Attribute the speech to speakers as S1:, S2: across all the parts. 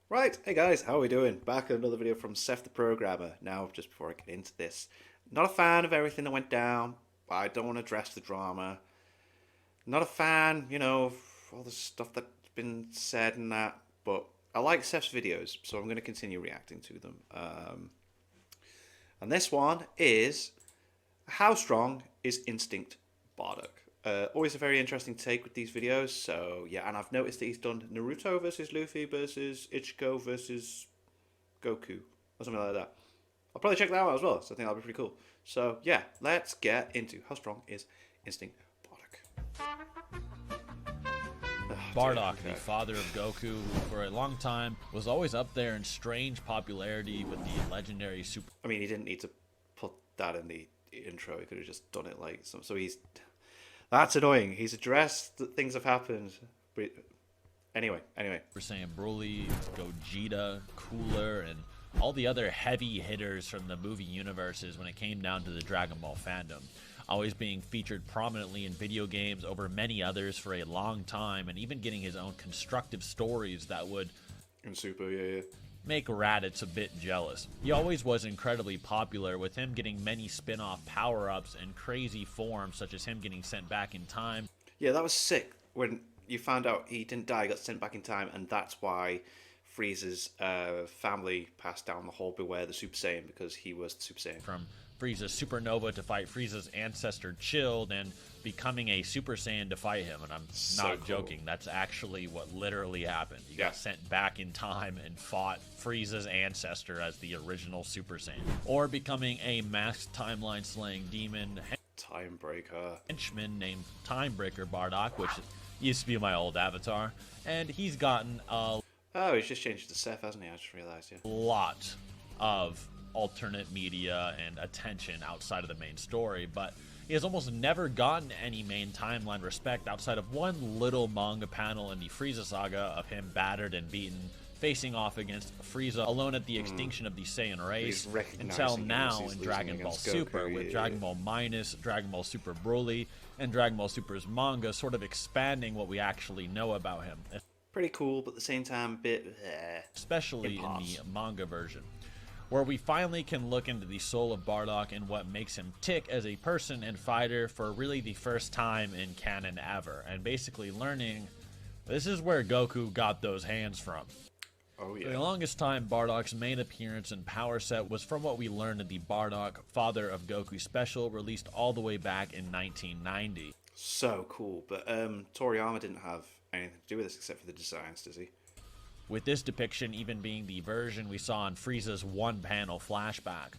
S1: Right, hey guys, how are we doing? Back with another video from Seth the Programmer. Now, just before I get into this, not a fan of everything that went down. I don't want to address the drama. Not a fan, of all the stuff that's been said and that, but I like Seth's videos, so I'm going to continue reacting to them. And this one is How Strong is Instinct Bardock? Always a very interesting take with these videos. So yeah, and I've noticed that he's done Naruto versus Luffy versus Ichigo versus Goku or something like that. I'll probably check that out as well. So I think that'll be pretty cool. So yeah, let's get into how strong is Instinct Bardock. Oh,
S2: Bardock,
S1: dear.
S2: the father of Goku, who for a long time was always up there in strange popularity with the legendary super.
S1: I mean, he didn't need to put that in the intro. He could have just done it like some. So he's that's annoying. He's addressed that things have happened. But anyway.
S2: Super Saiyan Broly, Gogeta, Cooler, and all the other heavy hitters from the movie universes when it came down to the Dragon Ball fandom. Always being featured prominently in video games over many others for a long time, and even getting his own constructive stories that would
S1: In Super, yeah.
S2: make Raditz a bit jealous. He always was incredibly popular, with him getting many spin-off power-ups and crazy forms, such as him getting sent back in time.
S1: Yeah, that was sick when you found out he didn't die, he got sent back in time, and that's why Frieza's family passed down the whole Beware the Super Saiyan, because he was the Super Saiyan.
S2: From Frieza's supernova to fight Frieza's ancestor Chilled, and becoming a Super Saiyan to fight him. And I'm
S1: So
S2: not
S1: cool.
S2: joking, that's actually what literally happened. He
S1: Yeah.
S2: got sent back in time and fought Frieza's ancestor as the original Super Saiyan. Or becoming a masked timeline slaying demon
S1: Timebreaker.
S2: henchman named Timebreaker Bardock, which used to be my old avatar. And he's gotten a
S1: Oh, he's just changed it to Seth, hasn't he? I just realised, yeah.
S2: lot of alternate media and attention outside of the main story, but he has almost never gotten any main timeline respect outside of one little manga panel in the Frieza saga of him battered and beaten, facing off against Frieza alone at the extinction of the Saiyan race,
S1: He's recognizing
S2: until
S1: him
S2: now
S1: as he's
S2: in
S1: losing
S2: Dragon Ball
S1: against Goku,
S2: Super, with
S1: yeah.
S2: Dragon Ball Minus, Dragon Ball Super Broly, and Dragon Ball Super's manga sort of expanding what we actually know about him,
S1: Pretty cool, but at the same time, a bit.
S2: especially in
S1: Impulse.
S2: the manga version, where we finally can look into the soul of Bardock and what makes him tick as a person and fighter for really the first time in canon ever, and basically learning this is where Goku got those hands from.
S1: Oh,
S2: For
S1: yeah.
S2: the longest time, Bardock's main appearance and power set was from what we learned in the Bardock Father of Goku special, released all the way back in 1990.
S1: So cool, but Toriyama didn't have anything to do with this except for the designs, does he?
S2: With this depiction even being the version we saw in Frieza's one-panel flashback.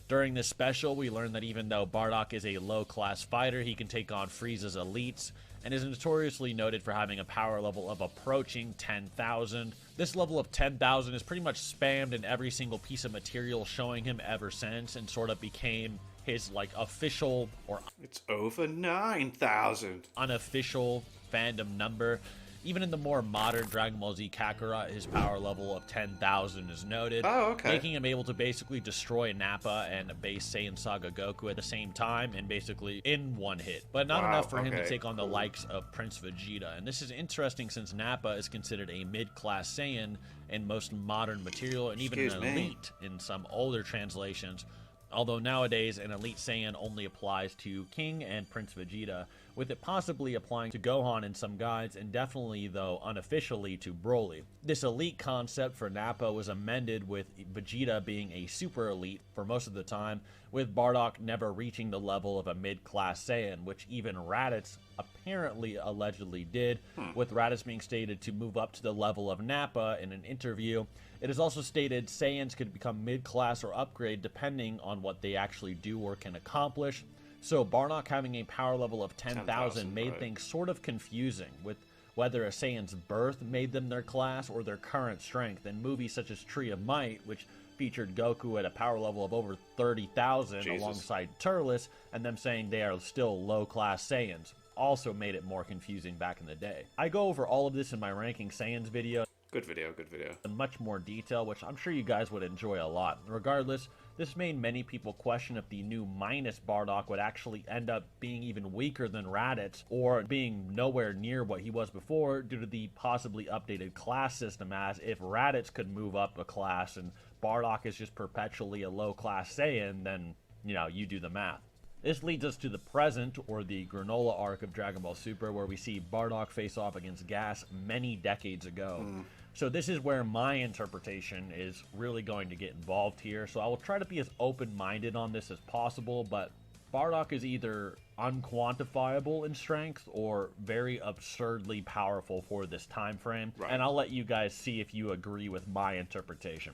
S2: During this special, we learned that even though Bardock is a low-class fighter, he can take on Frieza's elites, and is notoriously noted for having a power level of approaching 10,000. This level of 10,000 is pretty much spammed in every single piece of material showing him ever since, and sort of became his official or
S1: It's over 9,000.
S2: unofficial fandom number. Even in the more modern Dragon Ball Z Kakarot, his power level of 10,000 is noted,
S1: Oh, okay.
S2: making him able to basically destroy Nappa and base Saiyan Saga Goku at the same time, and basically in one hit. But not
S1: Wow,
S2: enough for him to
S1: okay,
S2: take on the
S1: cool.
S2: likes of Prince Vegeta. And this is interesting since Nappa is considered a mid-class Saiyan in most modern material, and even
S1: Excuse
S2: an
S1: me.
S2: elite in some older translations. Although nowadays an Elite Saiyan only applies to King and Prince Vegeta, with it possibly applying to Gohan in some guides, and definitely, though unofficially, to Broly. This Elite concept for Nappa was amended with Vegeta being a Super Elite for most of the time, with Bardock never reaching the level of a mid-class Saiyan, which even Raditz apparently allegedly did, with Raditz being stated to move up to the level of Nappa in an interview. It is also stated Saiyans could become mid-class or upgrade depending on what they actually do or can accomplish. So Bardock having a power level of 10,000 made
S1: right.
S2: things sort of confusing with whether a Saiyan's birth made them their class or their current strength. In movies such as Tree of Might, which featured Goku at a power level of over 30,000
S1: Jesus.
S2: alongside Turles, and them saying they are still low-class Saiyans, also made it more confusing back in the day. I go over all of this in my Ranking Saiyans video
S1: Good video, good video.
S2: in much more detail, which I'm sure you guys would enjoy a lot. Regardless, This made many people question if the new minus Bardock would actually end up being even weaker than Raditz, or being nowhere near what he was before due to the possibly updated class system, as if Raditz could move up a class and Bardock is just perpetually a low class Saiyan, then, you do the math. This leads us to the present, or the Granola arc of Dragon Ball Super, where we see Bardock face off against Gas many decades ago. So this is where my interpretation is really going to get involved here, so I will try to be as open-minded on this as possible, but Bardock is either unquantifiable in strength or very absurdly powerful for this time frame, and I'll let you guys see if you agree with my interpretation.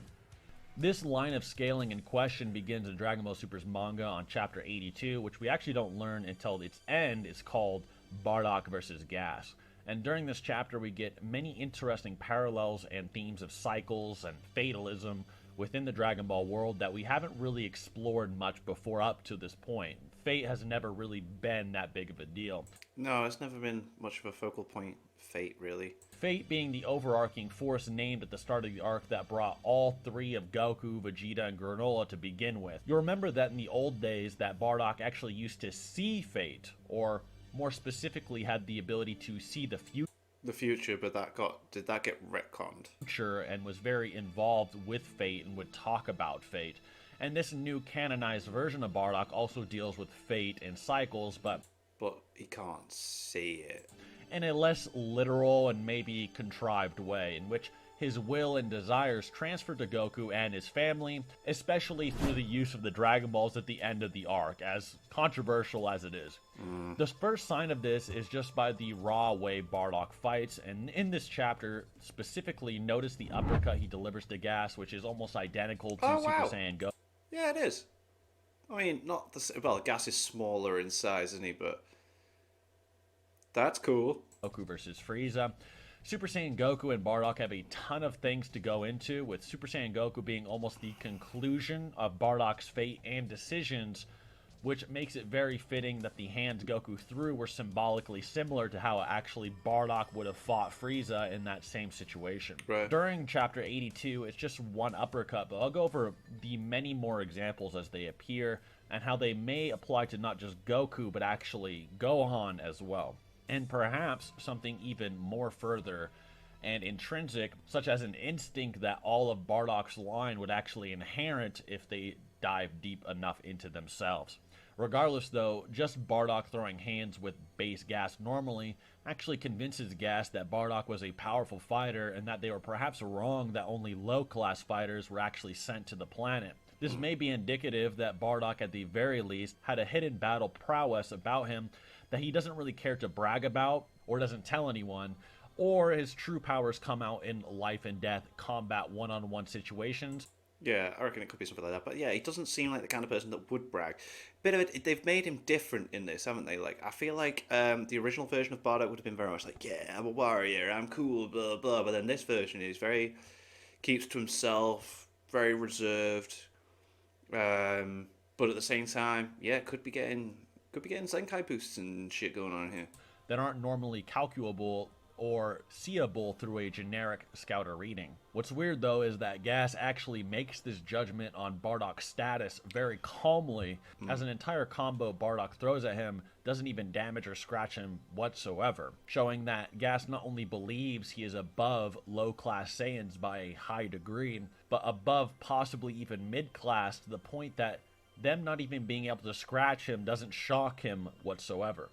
S2: This line of scaling in question begins in Dragon Ball Super's manga on chapter 82, which we actually don't learn until its end. Is called Bardock vs. Gas. And during this chapter, we get many interesting parallels and themes of cycles and fatalism within the Dragon Ball world that we haven't really explored much before up to this point. Fate has never really been that big of a deal.
S1: No, it's never been much of a focal point, Fate, really.
S2: Fate being the overarching force named at the start of the arc that brought all three of Goku, Vegeta, and Granola to begin with. You'll remember that in the old days that Bardock actually used to see Fate, or more specifically had the ability to see the future,
S1: but did that get retconned?
S2: And was very involved with Fate and would talk about Fate. And this new canonized version of Bardock also deals with Fate and cycles, but
S1: he can't see it.
S2: In a less literal and maybe contrived way, in which his will and desires transfer to Goku and his family, especially through the use of the Dragon Balls at the end of the arc, as controversial as it is. The first sign of this is just by the raw way Bardock fights, and in this chapter, specifically notice the uppercut he delivers to Gas, which is almost identical to Super Saiyan Goku.
S1: Yeah, it is. I mean, not the... Well, Gas is smaller in size, isn't he? But that's cool.
S2: Goku versus Frieza. Super Saiyan Goku and Bardock have a ton of things to go into, with Super Saiyan Goku being almost the conclusion of Bardock's fate and decisions, which makes it very fitting that the hands Goku threw were symbolically similar to how actually Bardock would have fought Frieza in that same situation.
S1: Right.
S2: During chapter 82, it's just one uppercut, but I'll go over the many more examples as they appear, and how they may apply to not just Goku, but actually Gohan as well. And perhaps something even more further and intrinsic, such as an instinct that all of Bardock's line would actually inherit if they dive deep enough into themselves. Regardless though, just Bardock throwing hands with base Gas normally actually convinces Gas that Bardock was a powerful fighter and that they were perhaps wrong that only low-class fighters were actually sent to the planet. This may be indicative that Bardock at the very least had a hidden battle prowess about him that he doesn't really care to brag about or doesn't tell anyone, or his true powers come out in life and death combat one-on-one situations.
S1: Yeah, I reckon it could be something like that. But yeah, he doesn't seem like the kind of person that would brag. Bit of it, they've made him different in this, haven't they? Like, I feel like the original version of Bardock would have been very much like, yeah, I'm a warrior, I'm cool, blah, blah. But then this version is keeps to himself, very reserved. But at the same time, yeah, could be getting Zenkai boosts and shit going on here
S2: that aren't normally calculable or seeable through a generic scouter reading. What's weird though is that Gas actually makes this judgment on Bardock's status very calmly, as an entire combo Bardock throws at him doesn't even damage or scratch him whatsoever, showing that Gas not only believes he is above low-class Saiyans by a high degree, but above possibly even mid-class to the point that them not even being able to scratch him doesn't shock him whatsoever.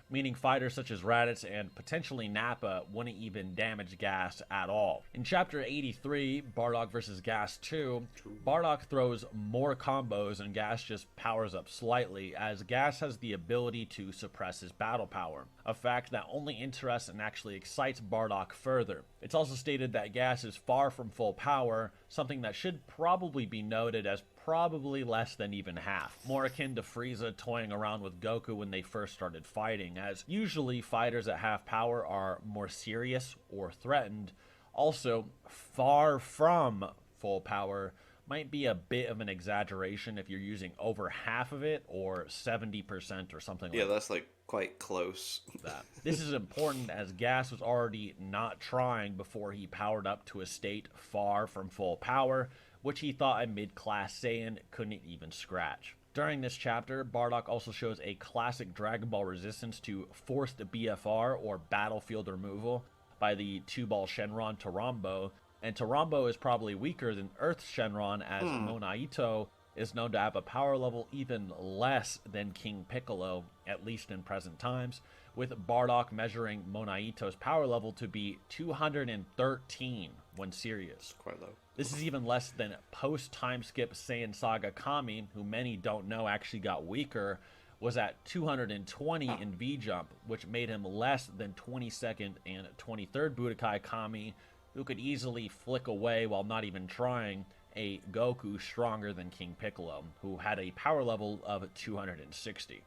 S2: Meaning fighters such as Raditz and potentially Nappa wouldn't even damage Gas at all. In chapter 83, Bardock vs. Gas 2, Bardock throws more combos and Gas just powers up slightly, as Gas has the ability to suppress his battle power, a fact that only interests and actually excites Bardock further. It's also stated that Gas is far from full power, something that should probably be noted as probably less than even half, more akin to Frieza toying around with Goku when they first started fighting, as usually fighters at half power are more serious or threatened. Also, far from full power, might be a bit of an exaggeration if you're using over half of it, or 70% or something
S1: Yeah,
S2: like
S1: that's like quite close.
S2: that. This is important as Gas was already not trying before he powered up to a state far from full power, which he thought a mid-class Saiyan couldn't even scratch. During this chapter, Bardock also shows a classic Dragon Ball resistance to forced BFR, or battlefield removal, by the 2-ball Shenron Tarambo, and Tarambo is probably weaker than Earth's Shenron, as Monaito is known to have a power level even less than King Piccolo, at least in present times, with Bardock measuring Monaito's power level to be 213 when serious.
S1: Quite low.
S2: This is even less than post-time skip Saiyan Saga Kami, who many don't know actually got weaker, was at 220 in V-Jump, which made him less than 22nd and 23rd Budokai Kami, who could easily flick away while not even trying a Goku stronger than King Piccolo, who had a power level of 260.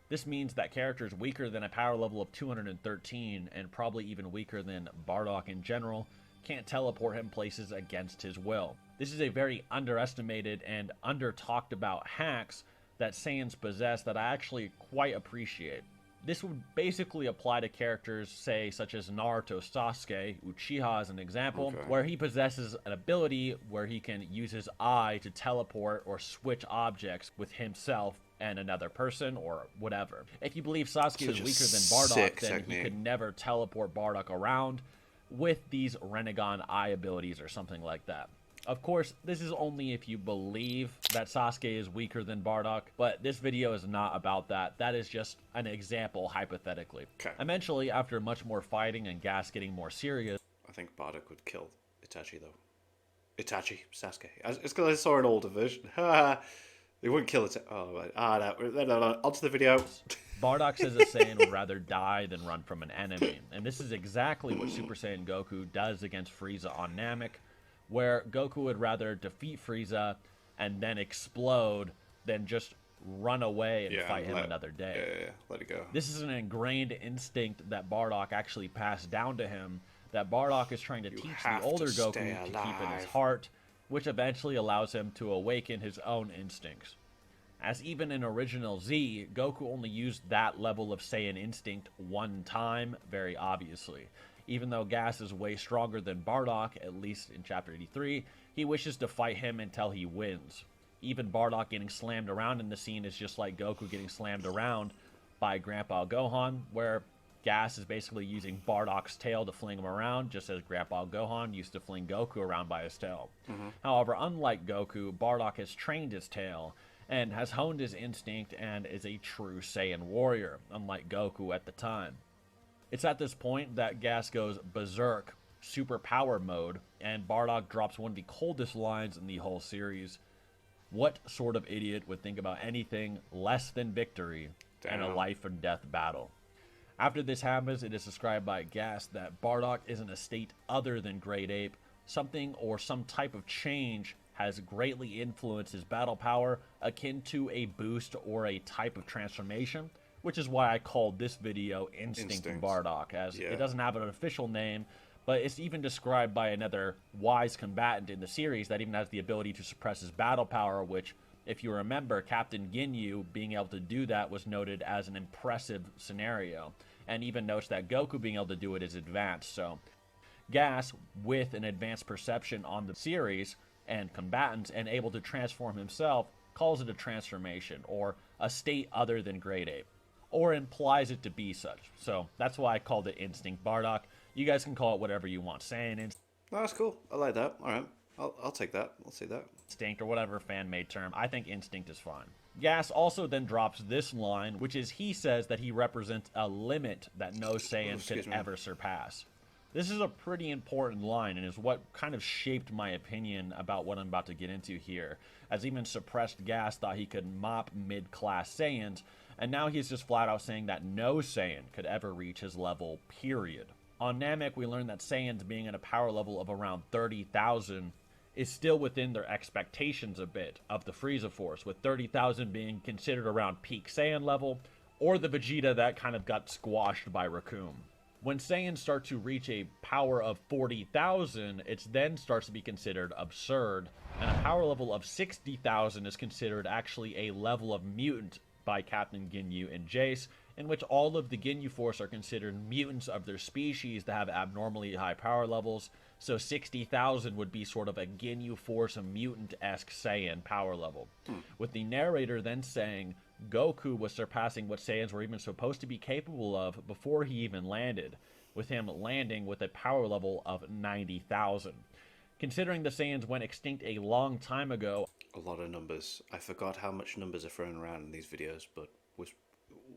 S2: This means that characters weaker than a power level of 213, and probably even weaker than Bardock in general, can't teleport him places against his will. This is a very underestimated and under-talked about hacks that Saiyans possess that I actually quite appreciate. This would basically apply to characters, say, such as Naruto, Sasuke, Uchiha as an example, where he possesses an ability where he can use his eye to teleport or switch objects with himself and another person or whatever. If you believe Sasuke is weaker than Bardock, then he could never teleport Bardock around with these Renegon Eye abilities or something like that. Of course, this is only if you believe that Sasuke is weaker than Bardock, but this video is not about that. That is just an example, hypothetically.
S1: Okay.
S2: Eventually, after much more fighting and Gas getting more serious,
S1: I think Bardock would kill Itachi, though. Sasuke. It's because I saw an older version. They wouldn't kill it. Oh, right. No. Onto the video.
S2: Bardock says a Saiyan would rather die than run from an enemy. And this is exactly what Super Saiyan Goku does against Frieza on Namek, where Goku would rather defeat Frieza and then explode than just run away and fight him another day.
S1: Yeah, let it go.
S2: This is an ingrained instinct that Bardock actually passed down to him, that Bardock is trying to teach the older Goku to keep in his heart, which eventually allows him to awaken his own instincts. As even in Original Z, Goku only used that level of Saiyan instinct one time, very obviously. Even though Gas is way stronger than Bardock, at least in Chapter 83, he wishes to fight him until he wins. Even Bardock getting slammed around in the scene is just like Goku getting slammed around by Grandpa Gohan, where Gas is basically using Bardock's tail to fling him around, just as Grandpa Gohan used to fling Goku around by his tail. However, unlike Goku, Bardock has trained his tail, and has honed his instinct and is a true Saiyan warrior, unlike Goku at the time. It's at this point that Gas goes berserk, super power mode, and Bardock drops one of the coldest lines in the whole series. What sort of idiot would think about anything less than victory in a life and death battle? After this happens, it is described by Gas that Bardock is in a state other than Great Ape. Something or some type of change has greatly influenced his battle power, akin to a boost or a type of transformation, which is why I called this video Instinct Bardock, as it doesn't have an official name, but it's even described by another wise combatant in the series that even has the ability to suppress his battle power, which, if you remember, Captain Ginyu being able to do that was noted as an impressive scenario, and even notes that Goku being able to do it is advanced. So Gas, with an advanced perception on the series and combatants and able to transform himself, calls it a transformation or a state other than Great Ape, or implies it to be such. So that's why I called it Instinct Bardock. You guys can call it whatever you want. Saiyan
S1: No, that's cool. I like that. All right. I'll take that. I'll say that.
S2: Instinct, or whatever fan-made term. I think Instinct is fine. Gas also then drops this line, which is he says that he represents a limit that no Saiyan could ever surpass. This is a pretty important line and is what kind of shaped my opinion about what I'm about to get into here, as even suppressed Gas thought he could mop mid-class Saiyans, and now he's just flat out saying that no Saiyan could ever reach his level, period. On Namek, we learned that Saiyans being at a power level of around 30,000 is still within their expectations a bit of the Frieza Force, with 30,000 being considered around peak Saiyan level, or the Vegeta that kind of got squashed by Raccoon. When Saiyans start to reach a power of 40,000, it then starts to be considered absurd, and a power level of 60,000 is considered actually a level of mutant by Captain Ginyu and Jace, in which all of the Ginyu Force are considered mutants of their species that have abnormally high power levels. So 60,000 would be sort of a Ginyu Force, a mutant-esque Saiyan power level. With the narrator then saying Goku was surpassing what Saiyans were even supposed to be capable of before he even landed, with him landing with a power level of 90,000. Considering the Saiyans went extinct a long time ago,
S1: A lot of numbers. I forgot how much numbers are thrown around in these videos, but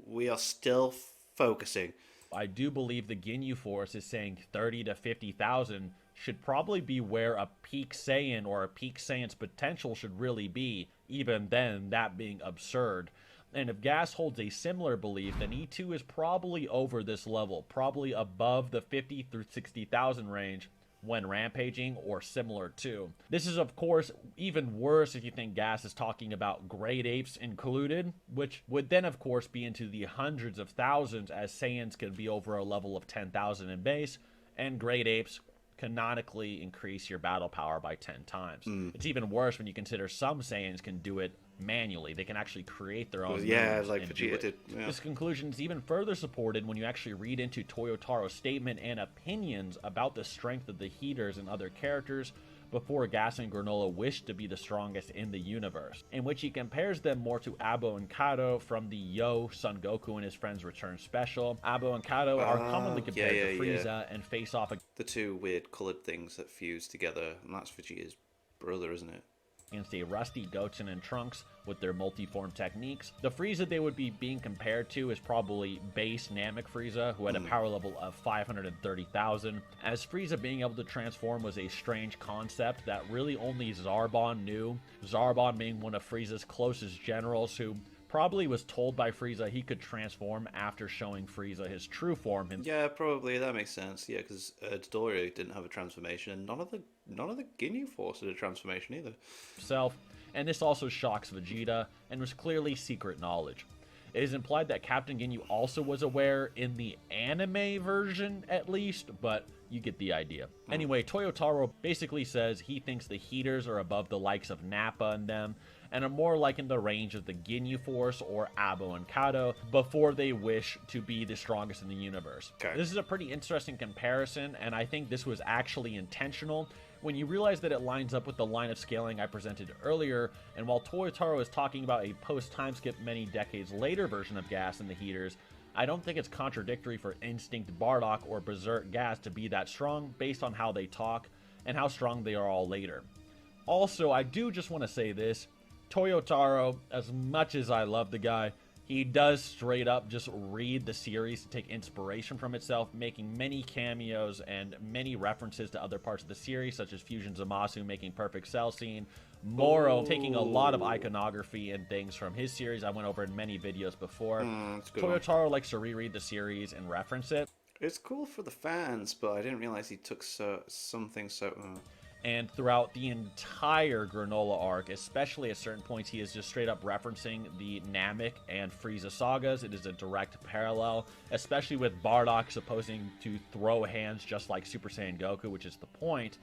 S1: we are still focusing.
S2: I do believe the Ginyu Force is saying 30 to 50,000 should probably be where a peak Saiyan or a peak Saiyan's potential should really be, even then that being absurd. And if Gas holds a similar belief, then E2 is probably over this level, probably above the 50 through 60,000 range when rampaging or similar to. This is of course even worse if you think Gas is talking about great apes included, which would then of course be into the hundreds of thousands, as Saiyans could be over a level of 10,000 in base, and great apes canonically increase your battle power by 10 times. It's even worse when you consider some Saiyans can do it manually. They can actually create their own moves
S1: like
S2: and do
S1: Vegeta
S2: it.
S1: did. Yeah.
S2: This conclusion is even further supported when you actually read into Toyotaro's statement and opinions about the strength of the Heaters and other characters before Gas and Granola wished to be the strongest in the universe, in which he compares them more to Abo and Kato from the Yo, Son Goku and his friends return special. Abo and Kato are commonly compared to Frieza and face off
S1: The two weird coloured things that fuse together, and that's Vegeta's brother, isn't it?
S2: against a rusty Goten and Trunks with their multi-form techniques. The Frieza they would be being compared to is probably base Namek Frieza, who had a power level of 530,000, as Frieza being able to transform was a strange concept that really only Zarbon knew, Zarbon being one of Frieza's closest generals, who probably was told by Frieza he could transform after showing Frieza his true form.
S1: Yeah, probably that makes sense. Yeah, because Dodoria didn't have a transformation, and none of the Ginyu Force had a transformation either.
S2: Himself, and this also shocks Vegeta and was clearly secret knowledge. It is implied that Captain Ginyu also was aware in the anime version, at least, but you get the idea. Anyway, Toyotaro basically says he thinks the Heaters are above the likes of Nappa and them, and are more like in the range of the Ginyu Force or Abo and Kato before they wish to be the strongest in the universe.
S1: Okay.
S2: This is a pretty interesting comparison, and I think this was actually intentional when you realize that it lines up with the line of scaling I presented earlier. And while Toyotaro is talking about a post-time skip many decades later version of Gas and the Heaters, I don't think it's contradictory for Instinct Bardock or Berserk Gas to be that strong based on how they talk and how strong they are all later. Also, I do just want to say this, Toyotaro, as much as I love the guy, he does straight up just read the series to take inspiration from itself, making many cameos and many references to other parts of the series, such as Fusion Zamasu making Perfect Cell Scene, Moro taking a lot of iconography and things from his series I went over in many videos before. Toyotaro likes to reread the series and reference it.
S1: It's cool for the fans, but I didn't realize he took something so...
S2: And throughout the entire Granola arc, especially at certain points, he is just straight up referencing the Namek and Frieza sagas. It is a direct parallel, especially with Bardock supposing to throw hands just like Super Saiyan Goku, which is the point.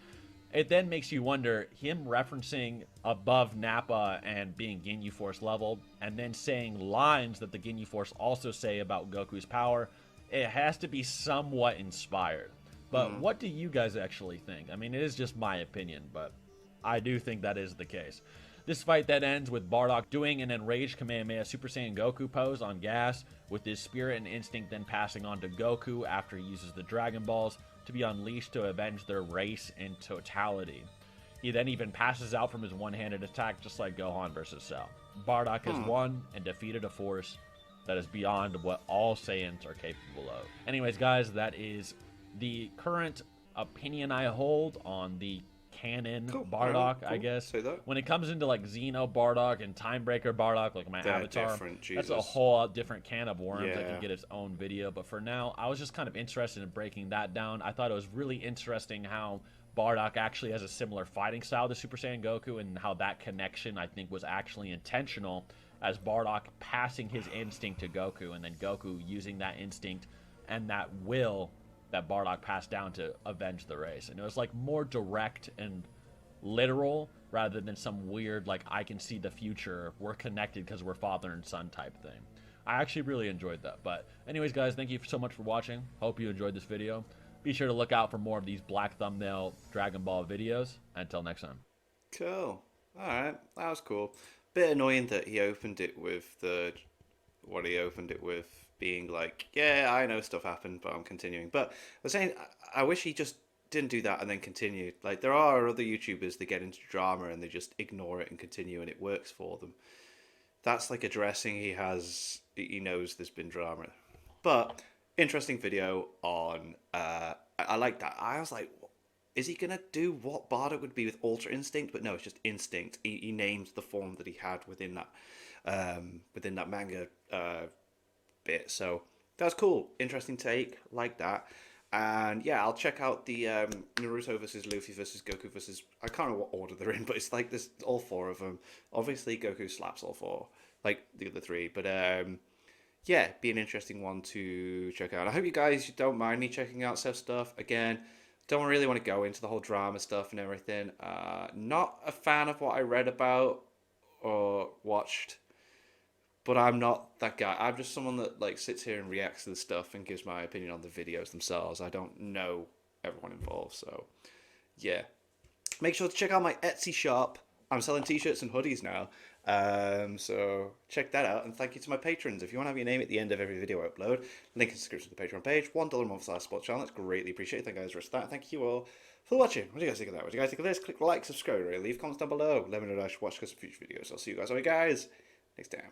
S2: It then makes you wonder, him referencing above Nappa and being Ginyu Force level, and then saying lines that the Ginyu Force also say about Goku's power, it has to be somewhat inspired. But what do you guys actually think? I mean, it is just my opinion, but I do think that is the case. This fight that ends with Bardock doing an enraged Kamehameha Super Saiyan Goku pose on Gas, with his spirit and instinct then passing on to Goku after he uses the Dragon Balls to be unleashed to avenge their race in totality. He then even passes out from his one-handed attack just like Gohan versus Cell. Bardock has won and defeated a force that is beyond what all Saiyans are capable of. Anyways, guys, that is the current opinion I hold on the canon Bardock, I guess.
S1: Say that.
S2: When it comes into like Xeno Bardock and Timebreaker Bardock, like my avatar,
S1: different,
S2: that's a
S1: Jesus.
S2: whole different can of worms that
S1: Yeah.
S2: can get its own video. But for now, I was just kind of interested in breaking that down. I thought it was really interesting how Bardock actually has a similar fighting style to Super Saiyan Goku, and how that connection, I think, was actually intentional, as Bardock passing his instinct to Goku, and then Goku using that instinct and that will that Bardock passed down to avenge the race. And it was like more direct and literal rather than some weird, like, I can see the future, we're connected because we're father and son type thing. I actually really enjoyed that. But anyways, guys, thank you so much for watching. Hope you enjoyed this video. Be sure to look out for more of these black thumbnail Dragon Ball videos. Until next time.
S1: Cool. Alright, that was cool. Bit annoying that he opened it with what he opened it with being like, yeah, I know stuff happened, but I'm continuing. But I was saying, I wish he just didn't do that and then continued. Like, there are other YouTubers that get into drama and they just ignore it and continue and it works for them. That's like addressing he knows there's been drama. But, interesting video on, I like that. I was like, is he gonna do what Bardock would be with Ultra Instinct? But no, it's just Instinct. He named the form that he had within that manga bit. So that's cool. Interesting take. Like that. And yeah, I'll check out the Naruto versus Luffy versus Goku versus, I can't remember what order they're in, but it's like this, all four of them. Obviously, Goku slaps all four, like the other three. But yeah, be an interesting one to check out. I hope you guys don't mind me checking out Seth's stuff again. Don't really want to go into the whole drama stuff and everything. Not a fan of what I read about or watched, but I'm not that guy. I'm just someone that like sits here and reacts to the stuff and gives my opinion on the videos themselves. I don't know everyone involved, so yeah. Make sure to check out my Etsy shop. I'm selling t-shirts and hoodies now. So check that out, and thank you to my patrons. If you want to have your name at the end of every video I upload, link in the description of the Patreon page. $1 a month / sports channel. That's greatly appreciated. Thank you guys for that. Thank you all for watching. What do you guys think of that? What do you guys think of this? Click like, subscribe, leave comments down below. Let me know if I should watch some future videos. I'll see you guys next time.